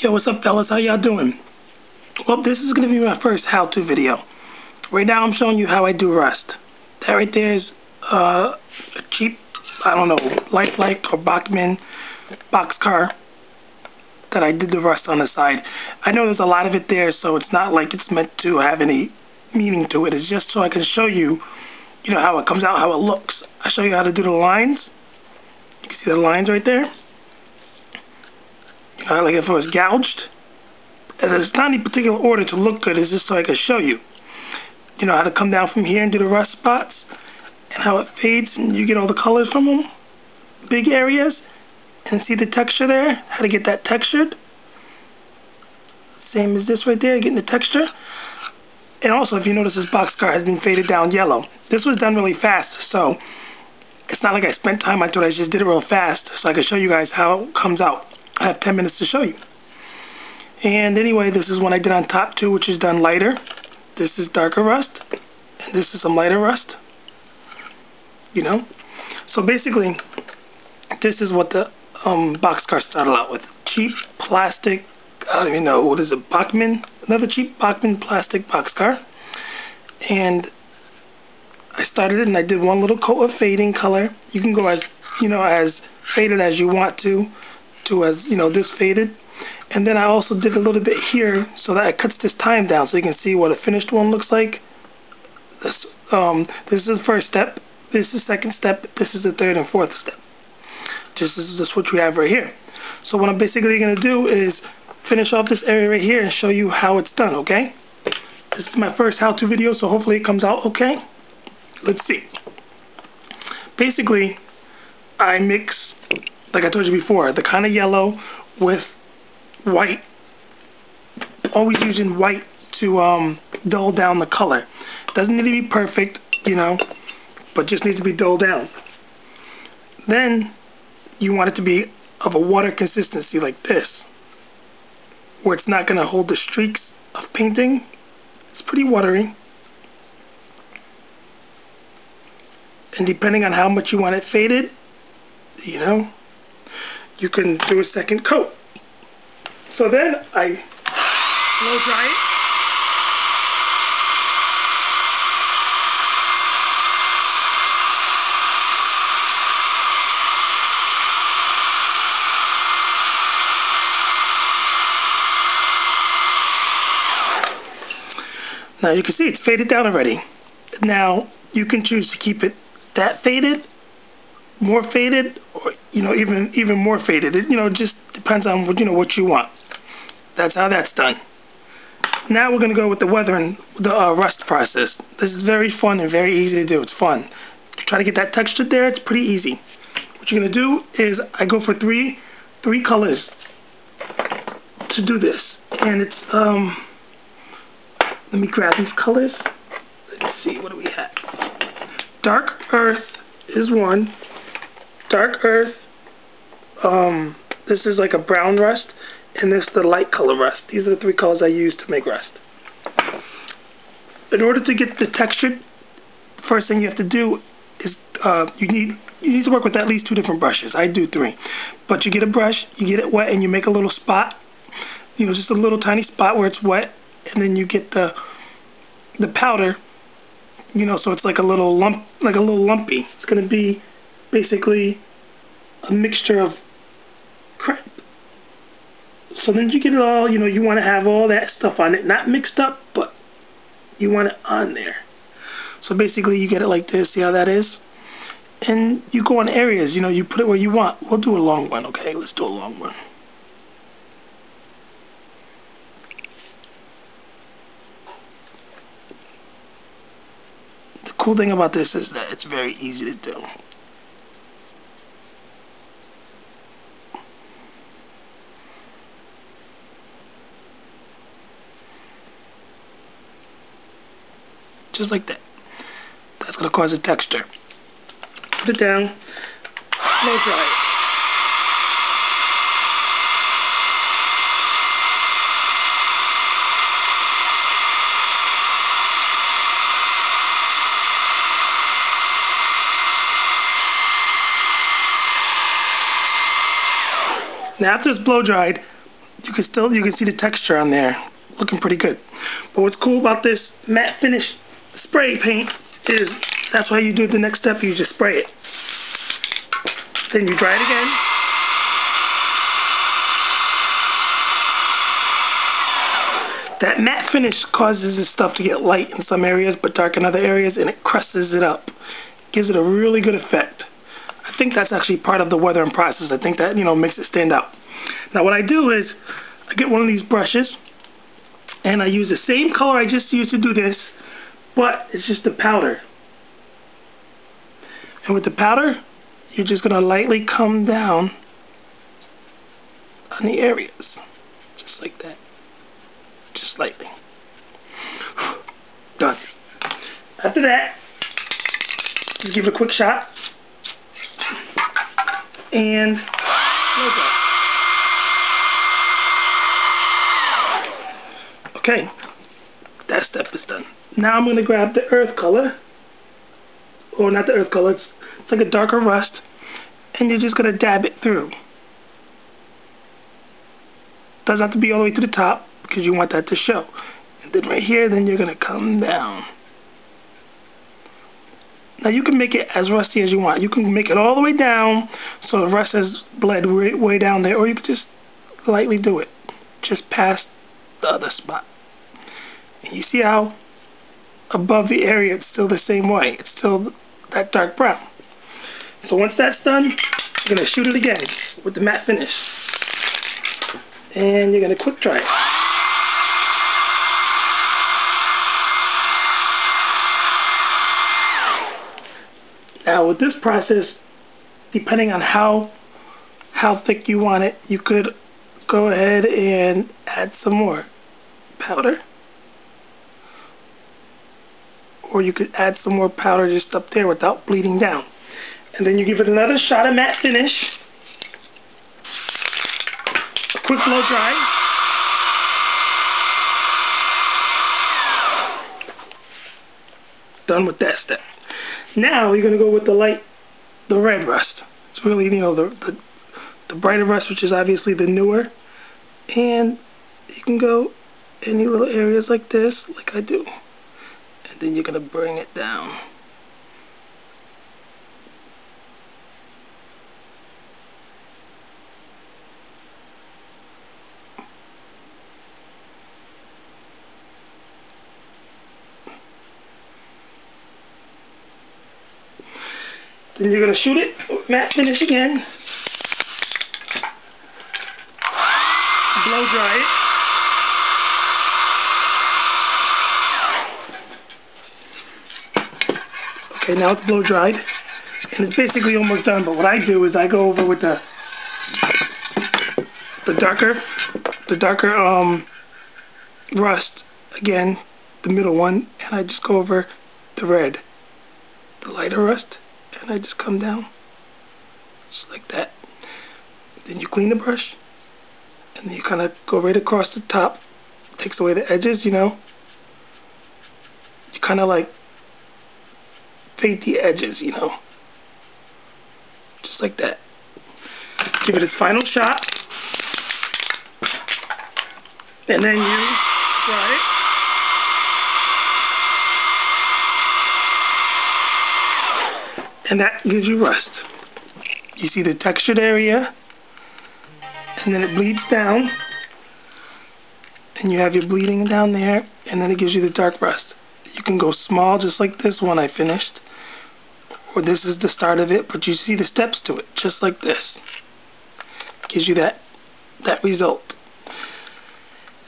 Yo, what's up, fellas? How y'all doing? Well, this is going to be my first how-to video. Right now, I'm showing you how I do rust. That right there is a cheap, I don't know, Lifelike or Bachmann boxcar that I did the rust on the side. I know there's a lot of it there, so it's not like it's meant to have any meaning to it. It's just so I can show you, how it comes out, how it looks. I show you how to do the lines. You can see the lines right there. Like if it was gouged. And there's not any particular order to look good. It's just so I can show you. How to come down from here and do the rust spots. And how it fades and you get all the colors from them. Big areas. And see the texture there? How to get that textured. Same as this right there, getting the texture. And also, if you notice, this boxcar has been faded down yellow. This was done really fast, so it's not like I spent time onto it. I just did it real fast so I can show you guys how it comes out. I have 10 minutes to show you. And anyway, this is one I did on top too, which is done lighter. This is darker rust. And this is some lighter rust. So basically, this is what the boxcar started out with. Cheap plastic, I don't even know, what is it, Bachmann? Another cheap Bachmann plastic boxcar. And I started it and I did one little coat of fading color. You can go as, as faded as you want to as, this faded. And then I also did a little bit here so that it cuts this time down so you can see what a finished one looks like. This is the first step. This is the second step. This is the third and fourth step. This is what we have right here. So what I'm basically going to do is finish off this area right here and show you how it's done, okay? This is my first how-to video, so hopefully it comes out okay. Let's see. Basically, I mix, like I told you before, the kind of yellow with white. Always using white to dull down the color. Doesn't need to be perfect, but just needs to be dulled down. Then you want it to be of a water consistency like this, where it's not going to hold the streaks of painting. It's pretty watery. And depending on how much you want it faded, you can do a second coat. So then I blow dry it. Now you can see it's faded down already. Now you can choose to keep it that faded, more faded, or even more faded. It just depends on what you want. That's how that's done. Now we're gonna go with the weathering, the rust process. This is very fun and very easy to do. It's fun. To try to get that texture there, it's pretty easy. What you're gonna do is I go for three colors to do this, and it's let me grab these colors. Let's see, what do we have? Dark earth is one. Dark earth. This is like a brown rust, and this is the light color rust. These are the three colors I use to make rust. In order to get the texture, the first thing you have to do is you need to work with at least 2 different brushes. I do 3, but you get a brush, you get it wet, and you make a little spot. Just a little tiny spot where it's wet. And then you get the powder, so it's like a little lump, like a little lumpy. It's going to be basically a mixture of crap. So then you get it all, you want to have all that stuff on it, not mixed up, but you want it on there. So basically you get it like this, see how that is? And you go on areas, you put it where you want. We'll do a long one, okay? Let's do a long one. The cool thing about this is that it's very easy to do. Just like that. That's going to cause a texture. Put it down, blow dry it. Now after it's blow dried, you can see the texture on there, looking pretty good. But what's cool about this matte finish spray paint is that's why you do the next step. You just spray it, then you dry it again. That matte finish causes this stuff to get light in some areas but dark in other areas, and it crushes it up. Gives it a really good effect. I think that's actually part of the weathering process. I think that, makes it stand out. Now what I do is I get one of these brushes and I use the same color I just used to do this, but it's just the powder. And with the powder, you're just going to lightly come down on the areas. Just like that. Just lightly. Done. After that, just give it a quick shot and blow dry. Okay, that step is done. Now I'm going to grab the earth color, or not the earth color, it's like a darker rust, and you're just going to dab it through. Doesn't have to be all the way to the top, because you want that to show. And then right here, then you're going to come down. Now you can make it as rusty as you want. You can make it all the way down so the rust has bled way down there, or you can just lightly do it just past the other spot. And you see how above the area it's still the same way. It's still that dark brown. So once that's done, you're going to shoot it again with the matte finish. And you're going to quick dry it. Now with this process, depending on how thick you want it, you could go ahead and add some more powder. Or you could add some more powder just up there without bleeding down. And then you give it another shot of matte finish. A quick blow dry. Done with that step. Now you're going to go with the red rust. It's really, the brighter rust, which is obviously the newer. And you can go any little areas like this, like I do. And then you're going to bring it down. Then you're going to shoot it with matte finish again. Blow dry it. Okay, now it's blow dried. And it's basically almost done, but what I do is I go over with the darker rust, again, the middle one, and I just go over the red, the lighter rust. And I just come down, just like that. Then you clean the brush, and then you kind of go right across the top. Takes away the edges, You kind of like fade the edges, Just like that. Give it its final shot, and then you dry it. And that gives you rust. You see the textured area, and then it bleeds down, and you have your bleeding down there, and then it gives you the dark rust. You can go small, just like this one I finished, or this is the start of it, but you see the steps to it, just like this. Gives you that result.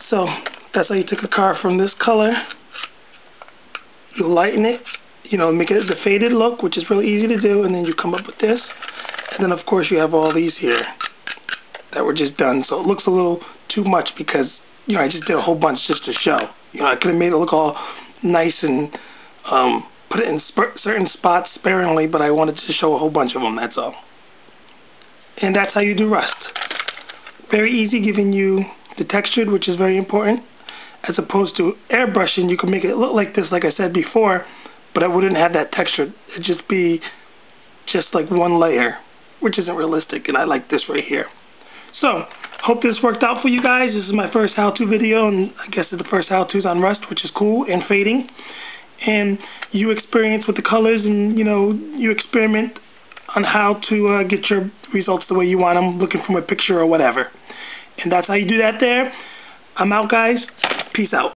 So that's how you take a car from this color. You lighten it. Make it the faded look, which is really easy to do, and then you come up with this. And then, of course, you have all these here that were just done. So it looks a little too much because, I just did a whole bunch just to show. I could have made it look all nice and put it in certain spots sparingly, but I wanted to show a whole bunch of them, that's all. And that's how you do rust. Very easy, giving you the textured, which is very important. As opposed to airbrushing, you can make it look like this, like I said before, but it wouldn't have that texture. It'd just be just like one layer, which isn't realistic, and I like this right here. So, Hope this worked out for you guys. This is my first how-to video, and I guess it's the first how-tos on rust, which is cool, and fading. And you experience with the colors, and you experiment on how to get your results the way you want them, looking from a picture or whatever. And that's how you do that there. I'm out, guys. Peace out.